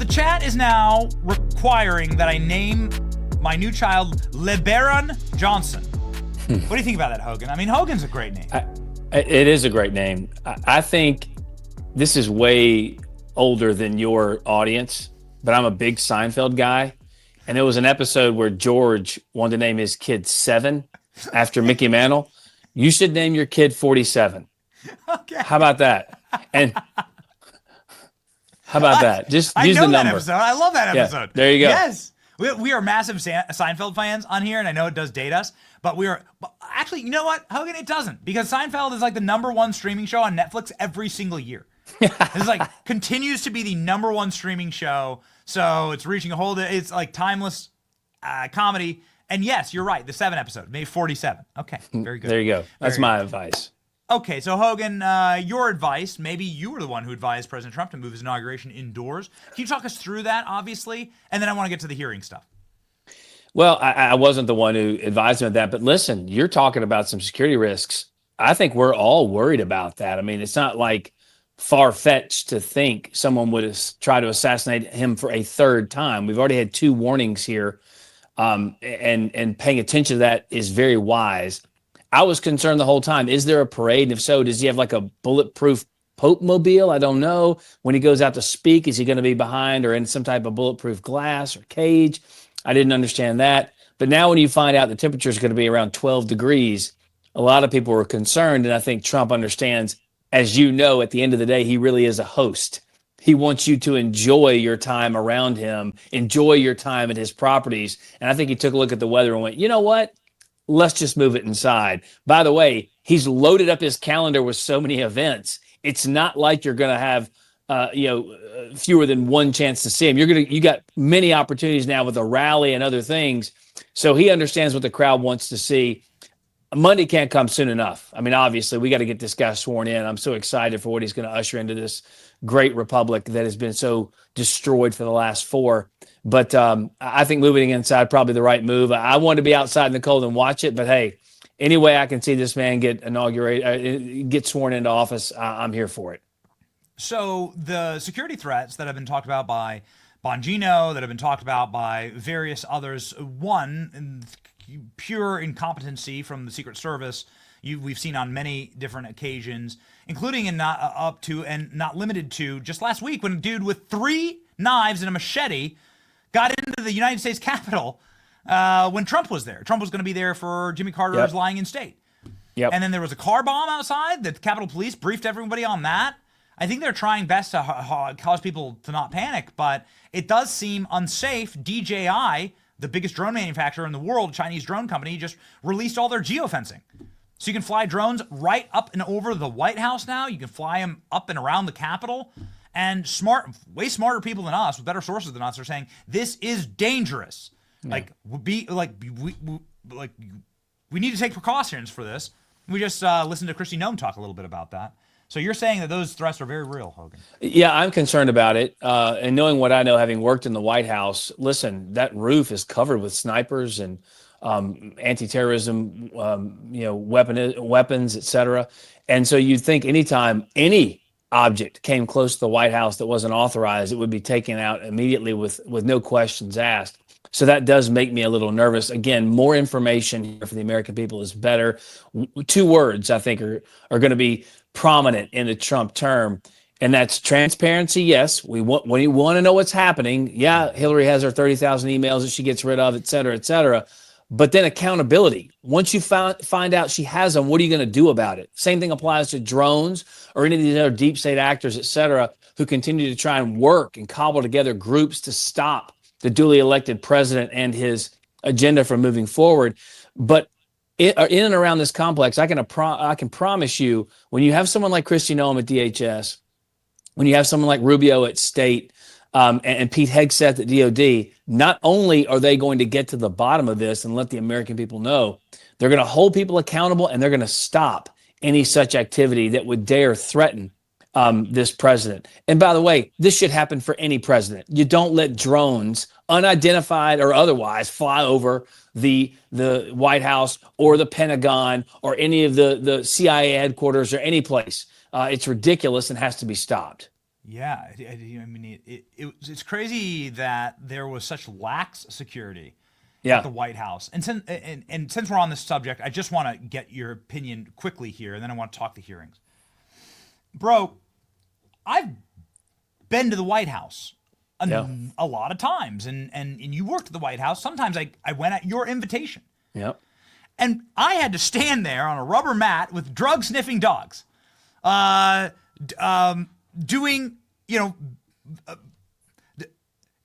chat is now requiring that I name my new child LeBaron Johnson. What do you think about that, Hogan? I mean, Hogan's a great name. It is a great name. I think this is way older than your audience, but I'm a big Seinfeld guy. And there was an episode where George wanted to name his kid 7 after Mickey Mantle. You should name your kid 47. Okay. How about that? And how about that? Just use the number. That episode. I love that episode. Yeah, there you go. Yes. We are massive Seinfeld fans on here, and I know it does date us, but actually, you know what, Hogan, it doesn't, because Seinfeld is like the #1 streaming show on Netflix every single year. It's like continues to be the #1 streaming show, so it's reaching it's like timeless comedy. And yes, you're right, the 7 episode, maybe 47. Okay, very good. There you go. That's my advice. Okay, so Hogan, your advice, maybe you were the one who advised President Trump to move his inauguration indoors. Can you talk us through that, obviously? And then I want to get to the hearing stuff. Well, I wasn't the one who advised him of that, but listen, you're talking about some security risks. I think we're all worried about that. I mean, it's not like far-fetched to think someone would try to assassinate him for a 3rd time. We've already had 2 warnings here, and paying attention to that is very wise. I was concerned the whole time. Is there a parade? And if so, does he have like a bulletproof Pope mobile? I don't know. When he goes out to speak, is he going to be behind or in some type of bulletproof glass or cage? I didn't understand that. But now when you find out the temperature is going to be around 12 degrees, a lot of people were concerned. And I think Trump understands, as you know, at the end of the day, he really is a host. He wants you to enjoy your time around him, enjoy your time at his properties. And I think he took a look at the weather and went, you know what? Let's just move it inside. By the way, he's loaded up his calendar with so many events. It's not like you're going to have, fewer than one chance to see him. You got many opportunities now with a rally and other things. So he understands what the crowd wants to see. Monday can't come soon enough. I mean, obviously, we got to get this guy sworn in. I'm so excited for what he's going to usher into this great republic that has been so destroyed for the last 4. But I think moving inside probably the right move. I wanted to be outside in the cold and watch it, but hey, any way I can see this man get inaugurated, get sworn into office, I'm here for it. So the security threats that have been talked about by Bongino, that have been talked about by various others, one, pure incompetency from the Secret Service. We've seen on many different occasions, including and not up to and not limited to just last week when a dude with 3 knives and a machete got into the United States Capitol when Trump was there. Trump was going to be there for Jimmy Carter's lying in state. Yep. And then there was a car bomb outside. The Capitol Police briefed everybody on that. I think they're trying best to cause people to not panic, but it does seem unsafe. DJI, the biggest drone manufacturer in the world, Chinese drone company, just released all their geofencing. So you can fly drones right up and over the White House now. You can fly them up and around the Capitol. And way smarter people than us, with better sources than us, are saying this is dangerous. Yeah. We need to take precautions for this. We just listened to Kristi Noem talk a little bit about that. So you're saying that those threats are very real, Hogan? Yeah, I'm concerned about it. And knowing what I know, having worked in the White House, listen, that roof is covered with snipers and anti-terrorism, weapons, et cetera. And so you'd think anytime any object came close to the White House that wasn't authorized, it would be taken out immediately with no questions asked. So that does make me a little nervous. Again, more information here for the American people is better. 2 words I think are going to be prominent in the Trump term, and that's transparency. Yes, when you want to know what's happening. Yeah, Hillary has her 30,000 emails that she gets rid of, et cetera, et cetera. But then accountability. Once you find out she has them, what are you going to do about it? Same thing applies to drones or any of these other deep state actors, et cetera, who continue to try and work and cobble together groups to stop the duly elected president and his agenda from moving forward. But in and around this complex, I can promise you, when you have someone like Kristi Noem at DHS, when you have someone like Rubio at State, and Pete Hegseth at DOD, not only are they going to get to the bottom of this and let the American people know, they're going to hold people accountable and they're going to stop any such activity that would dare threaten this president. And by the way, this should happen for any president. You don't let drones, unidentified or otherwise, fly over the White House or the Pentagon or any of the CIA headquarters or any place. It's ridiculous and has to be stopped. Yeah, I mean, it's crazy that there was such lax security at Yeah. the White House. And since we're on this subject, I just want to get your opinion quickly here, and then I want to talk the hearings. Bro, I've been to the White House Yeah. a lot of times, and you worked at the White House. Sometimes I went at your invitation, Yeah. and I had to stand there on a rubber mat with drug sniffing dogs, uh, doing, you know,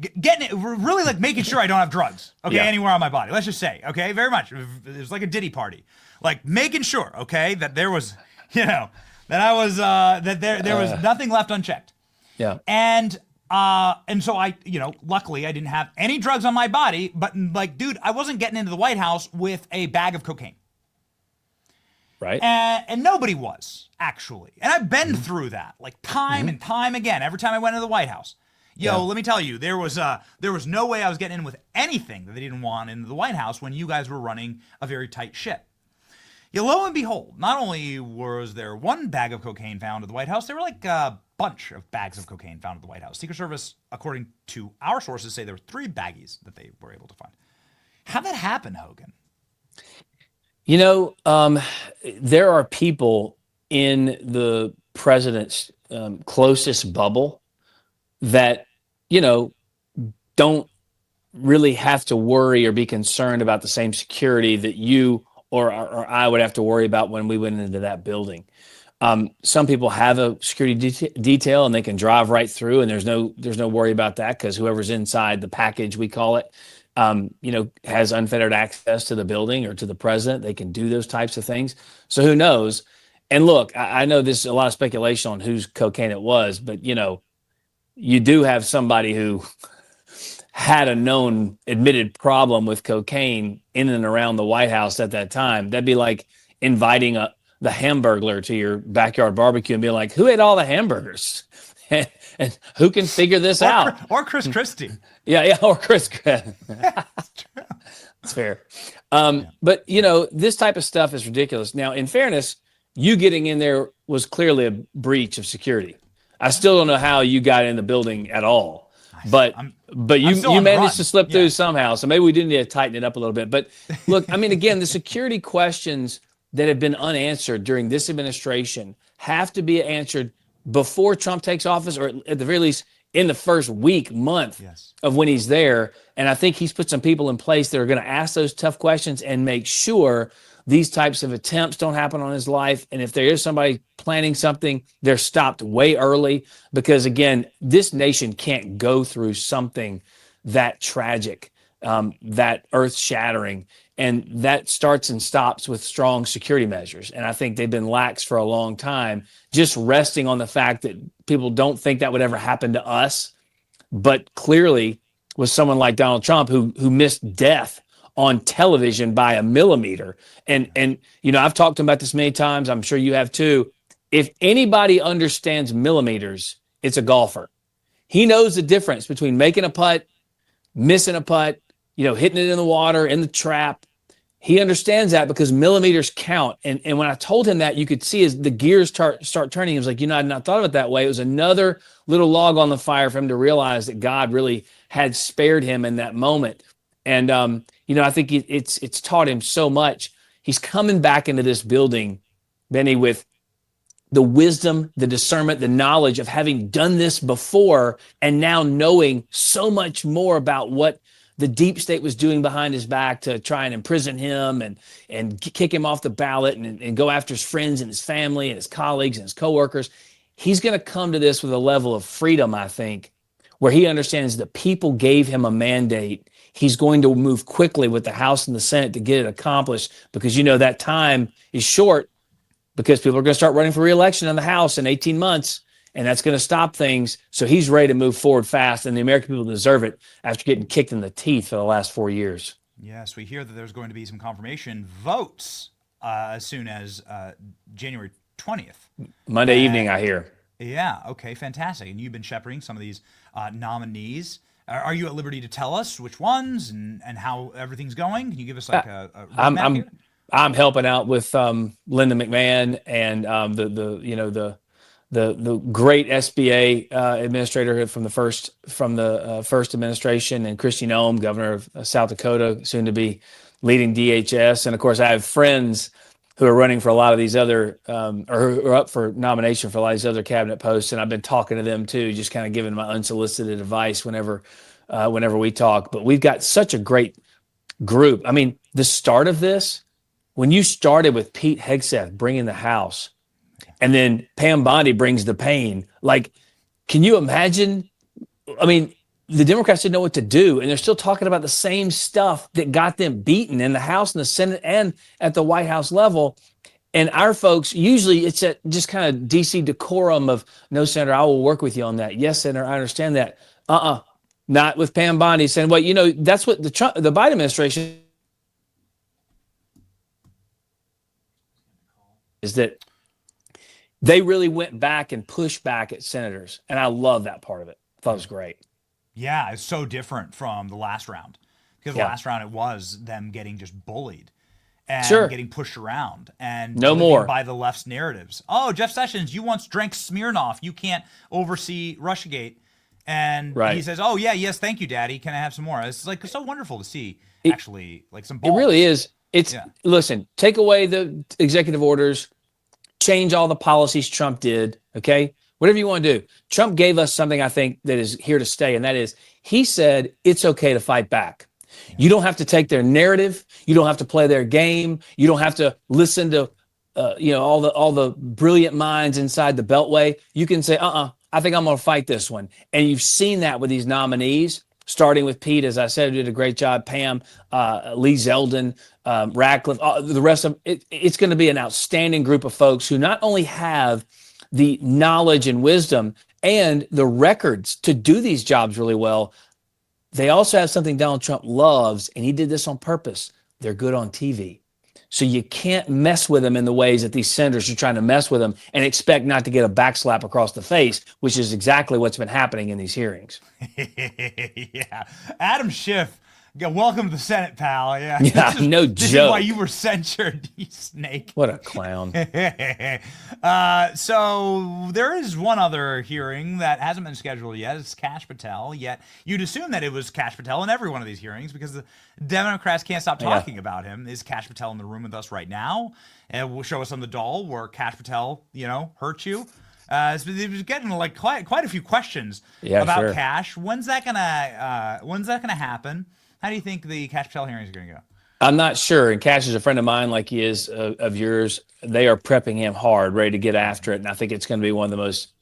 getting it, really like making sure I don't have drugs, okay, Yeah. anywhere on my body. Let's just say, okay, very much. It was like a Diddy party, like making sure, okay, that there was, you know, that I was, that there was nothing left unchecked, Yeah. and so I, you know, luckily I didn't have any drugs on my body, but like, dude, I wasn't getting into the White House with a bag of cocaine. Right. And nobody was, actually. And I've been through that, like time and time again, every time I went to the White House. Yo, let me tell you, there was no way I was getting in with anything that they didn't want into the White House when you guys were running a very tight ship. Yeah, lo and behold, not only was there one bag of cocaine found at the White House, there were like a bunch of bags of cocaine found at the White House. Secret Service, according to our sources, say there were 3 baggies that they were able to find. How'd that happen, Hogan? You know, there are people in the president's closest bubble that, you know, don't really have to worry or be concerned about the same security that you or I would have to worry about when we went into that building. Some people have a security detail and they can drive right through, and there's no worry about that because whoever's inside the package, we call it, you know, has unfettered access to the building or to the president. They can do those types of things. So who knows? And look, I know this is a lot of speculation on whose cocaine it was, but you know, you do have somebody who had a known admitted problem with cocaine in and around the White House at that time. That'd be like inviting the Hamburglar to your backyard barbecue and being like, who ate all the hamburgers? And who can figure this out? Or Chris Christie. Yeah, or Chris. That's fair. But, you know, this type of stuff is ridiculous. Now, in fairness, you getting in there was clearly a breach of security. I still don't know how you got in the building at all. But you managed to slip through somehow. So maybe we do need to tighten it up a little bit. But look, I mean, again, the security questions that have been unanswered during this administration have to be answered before Trump takes office, or at the very least in the first week, month of when he's there. And I think he's put some people in place that are going to ask those tough questions and make sure these types of attempts don't happen on his life. And if there is somebody planning something, they're stopped way early, because again, this nation can't go through something that tragic, that earth shattering. And that starts and stops with strong security measures. And I think they've been lax for a long time, just resting on the fact that people don't think that would ever happen to us. But clearly with someone like Donald Trump, who missed death on television by a millimeter. And you know, I've talked to him about this many times. I'm sure you have too. If anybody understands millimeters, it's a golfer. He knows the difference between making a putt, missing a putt, you know, hitting it in the water, in the trap. He understands that because millimeters count. And when I told him that, you could see as the gears start turning. He was like, you know, I'd not thought of it that way. It was another little log on the fire for him to realize that God really had spared him in that moment. And, you know, I think it's taught him so much. He's coming back into this building, Benny, with the wisdom, the discernment, the knowledge of having done this before, and now knowing so much more about what the deep state was doing behind his back to try and imprison him and kick him off the ballot and go after his friends and his family and his colleagues and his coworkers. He's going to come to this with a level of freedom, I think, where he understands that people gave him a mandate. He's going to move quickly with the House and the Senate to get it accomplished, because, you know, that time is short, because people are going to start running for re-election in the House in 18 months. And that's going to stop things. So he's ready to move forward fast, and the American people deserve it after getting kicked in the teeth for the last 4 years. Yes, we hear that there's going to be some confirmation votes as soon as January 20th. Monday evening, I hear. Yeah, okay, fantastic. And you've been shepherding some of these nominees. Are you at liberty to tell us which ones and how everything's going? Can you give us like a roadmap here? I'm helping out with Linda McMahon and the the great SBA administrator from the first administration, and Christy Nome, governor of South Dakota, soon to be leading DHS. And of course, I have friends who are running for a lot of these other, or who are up for nomination for a lot of these other cabinet posts. And I've been talking to them too, just kind of giving my unsolicited advice whenever we talk. But we've got such a great group. I mean, the start of this, when you started with Pete Hegseth bringing the House, and then Pam Bondi brings the pain, like, can you imagine? I mean, the Democrats didn't know what to do, and they're still talking about the same stuff that got them beaten in the House and the Senate and at the White House level. And our folks, usually it's at just kind of DC decorum of, no, Senator, I will work with you on that. Yes, Senator, I understand that. Not with Pam Bondi saying, well, you know, that's what the Biden administration is, that they really went back and pushed back at senators. And I love that part of it. I thought it was great. Yeah, it's so different from the last round, because the last round, it was them getting just bullied and getting pushed around and no more by the left's narratives. Oh, Jeff Sessions, you once drank Smirnoff. You can't oversee Russiagate. And he says, oh, yeah, yes, thank you, Daddy. Can I have some more? It's like, it's so wonderful to see, actually, like some balls. It really is. Listen, take away the executive orders, change all the policies Trump did, okay? Whatever you want to do. Trump gave us something, I think, that is here to stay, and that is, he said it's okay to fight back. You don't have to take their narrative. You don't have to play their game. You don't have to listen to all the brilliant minds inside the Beltway. You can say, I think I'm going to fight this one. And you've seen that with these nominees, starting with Pete, as I said, did a great job, Pam, Lee Zeldin, Radcliffe, the rest of it. It's going to be an outstanding group of folks who not only have the knowledge and wisdom and the records to do these jobs really well, they also have something Donald Trump loves, and he did this on purpose. They're good on TV. So you can't mess with them in the ways that these senators are trying to mess with them and expect not to get a backslap across the face, which is exactly what's been happening in these hearings. Yeah. Adam Schiff, welcome to the Senate, pal. Yeah, no joke. This is why you were censured, you snake. What a clown. So there is one other hearing that hasn't been scheduled yet. It's Kash Patel. Yet you'd assume that it was Kash Patel in every one of these hearings, because the Democrats can't stop talking about him. Is Kash Patel in the room with us right now? And we'll show us on the doll where Kash Patel, hurt you. So he was getting like quite a few questions about Kash. When's that gonna happen? How do you think the Kash Patel hearings are going to go? I'm not sure. And Kash is a friend of mine, like he is of yours. They are prepping him hard, ready to get after it. And I think it's going to be one of the most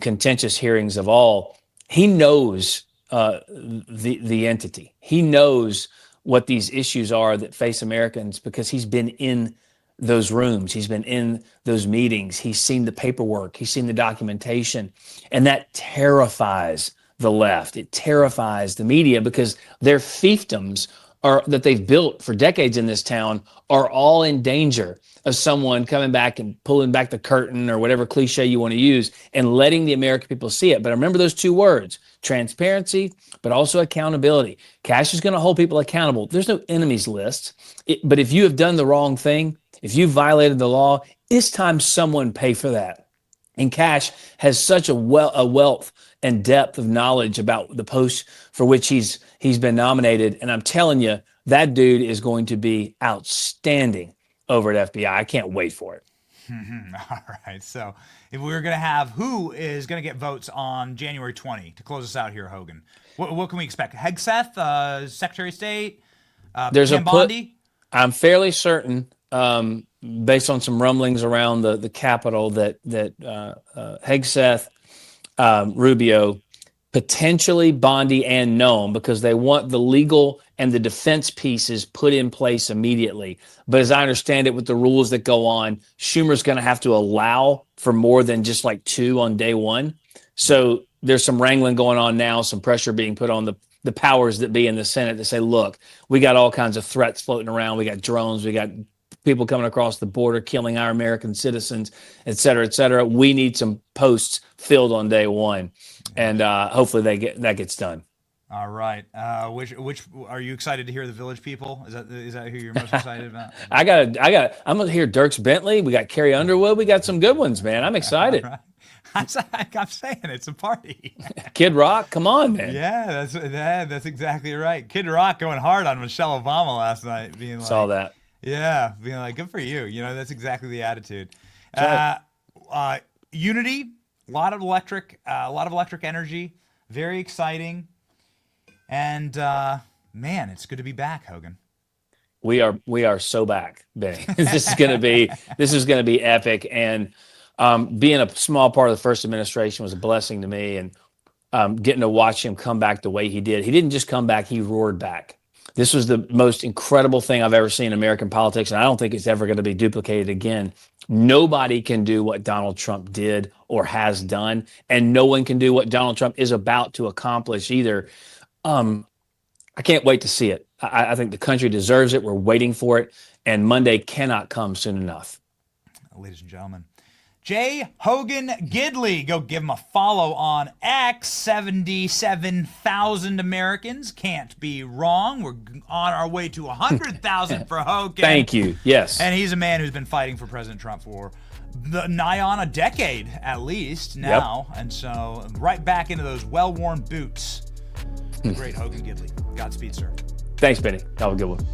contentious hearings of all. He knows the entity. He knows what these issues are that face Americans, because he's been in those rooms. He's been in those meetings. He's seen the paperwork. He's seen the documentation. And that terrifies the left. It terrifies the media, because their fiefdoms that they've built for decades in this town are all in danger of someone coming back and pulling back the curtain, or whatever cliche you want to use, and letting the American people see it. But remember those two words: transparency, but also accountability. Kash is going to hold people accountable. There's no enemies list. But if you have done the wrong thing, if you violated the law, it's time someone pay for that. And Kash has such a wealth and depth of knowledge about the post for which he's been nominated. And I'm telling you, that dude is going to be outstanding over at FBI. I can't wait for it. All right. So if we were going to have, who is going to get votes on January 20 to close us out here, Hogan? What can we expect? Hegseth, Secretary of State, Pam Bondi? I'm fairly certain, based on some rumblings around the Capitol, that Hegseth, Rubio, potentially Bondi and Nome, because they want the legal and the defense pieces put in place immediately. But as I understand it, with the rules that go on, Schumer's going to have to allow for more than just like two on day one. So there's some wrangling going on now, some pressure being put on the powers that be in the Senate to say, look, we got all kinds of threats floating around. We got drones. We got people coming across the border, killing our American citizens, et cetera, et cetera. We need some posts filled on day one. And hopefully that gets done. All right. Which are you excited to hear? The Village People? Is that who you're most excited about? I'm gonna hear Dierks Bentley. We got Carrie Underwood. We got some good ones, man. I'm excited. All right. I'm saying it's a party. Kid Rock, come on, man. Yeah, that's exactly right. Kid Rock going hard on Michelle Obama last night, being like, Saw that. yeah, being like, good for you. You know, that's exactly the attitude. That's Unity, a lot of electric energy, very exciting, and man, it's good to be back, Hogan. We are so back, Benny. This is going to be epic. And being a small part of the first administration was a blessing to me. And getting to watch him come back the way he did. He didn't just come back; he roared back. This was the most incredible thing I've ever seen in American politics, and I don't think it's ever going to be duplicated again. Nobody can do what Donald Trump did or has done, and no one can do what Donald Trump is about to accomplish either. I can't wait to see it. I think the country deserves it. We're waiting for it, and Monday cannot come soon enough. Ladies and gentlemen, J. Hogan Gidley. Go give him a follow on X. 77,000 Americans. Can't be wrong. We're on our way to 100,000 for Hogan. Thank you. Yes. And he's a man who's been fighting for President Trump for nigh on a decade at least now. Yep. And so right back into those well-worn boots. The great Hogan Gidley. Godspeed, sir. Thanks, Benny. Have a good one.